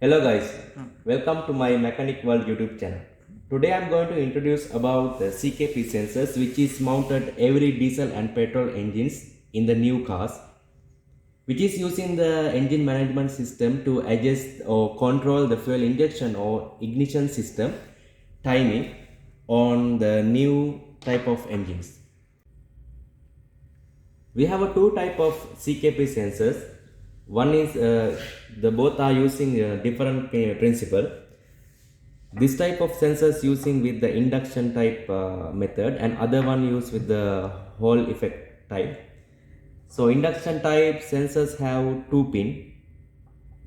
Hello guys, welcome to my Mechanic World YouTube channel. Today I am going to introduce about the CKP sensors which is mounted every diesel and petrol engines in the new cars, which is using the engine management system to adjust or control the fuel injection or ignition system timing on the new type of engines. We have a two type of CKP sensors. One is the both are using a different principle. This type of sensors using with the induction type method, and other one used with the Hall effect type. So induction type sensors have 2 pin,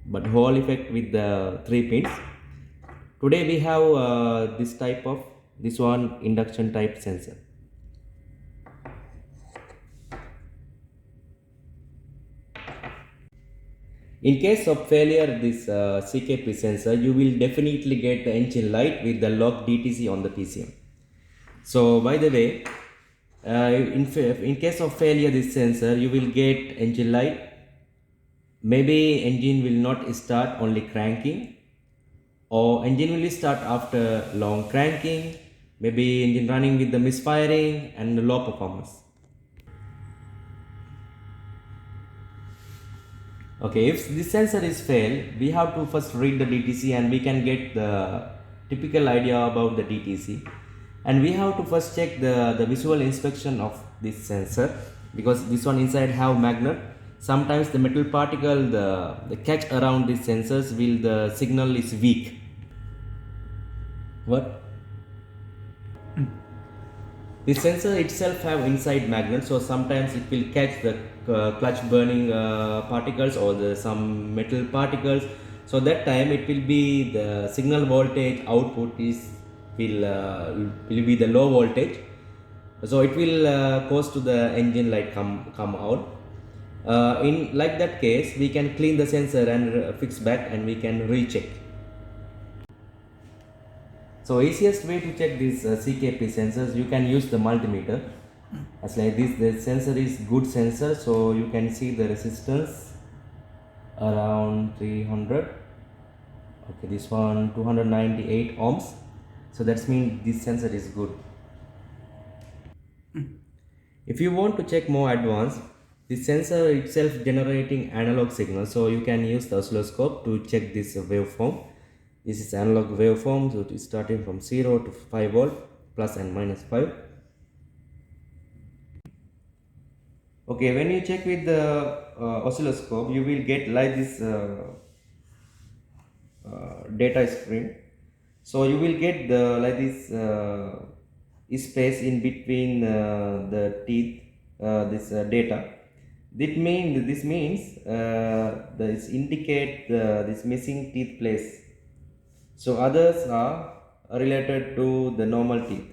but Hall effect with the 3 pins. Today we have this one induction type sensor. In case of failure this CKP sensor, you will definitely get the engine light with the lock DTC on the PCM. So by the way, in case of failure this sensor, you will get engine light. Maybe engine will not start, only cranking, or engine will start after long cranking. Maybe engine running with the misfiring and low performance. Okay, if this sensor is failed, we have to first read the DTC and we can get the typical idea about the DTC. And we have to first check the visual inspection of this sensor, because this one inside have magnet. Sometimes the metal particle, the catch around these sensors will the signal is weak. What? The sensor itself have inside magnet, so sometimes it will catch the clutch burning particles or some metal particles. So that time it will be the signal voltage output will be the low voltage. So it will cause to the engine light come out. In like that case, we can clean the sensor and fix back, and we can recheck. So easiest way to check these CKP sensors, you can use the multimeter. As like this, the sensor is good sensor, so you can see the resistance around 300. Okay, this one 298 ohms. So that means this sensor is good. If you want to check more advanced, the sensor itself generating analog signal, so you can use the oscilloscope to check this waveform. This is analog waveform, so it is starting from 0 to 5 volt, plus and minus 5. Okay, when you check with the oscilloscope, you will get like this data screen. So you will get the like this space in between the teeth, this data. This means this indicate this missing teeth place. So others are related to the normal teeth.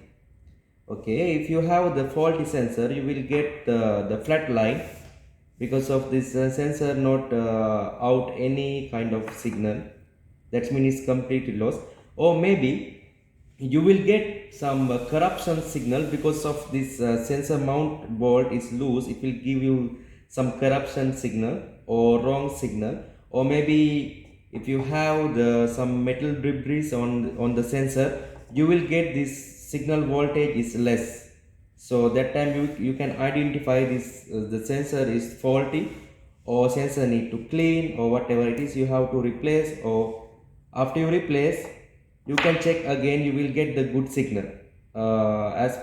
Okay, if you have the faulty sensor, you will get the flat line because of this sensor not out any kind of signal. That means it's completely lost. Or maybe you will get some corruption signal because of this sensor mount bolt is loose. It will give you some corruption signal or wrong signal. Or maybe if you have some metal debris on the sensor, you will get this signal voltage is less. So that time you can identify this the sensor is faulty, or sensor need to clean, or whatever it is you have to replace. Or after you replace, you can check again, you will get the good signal as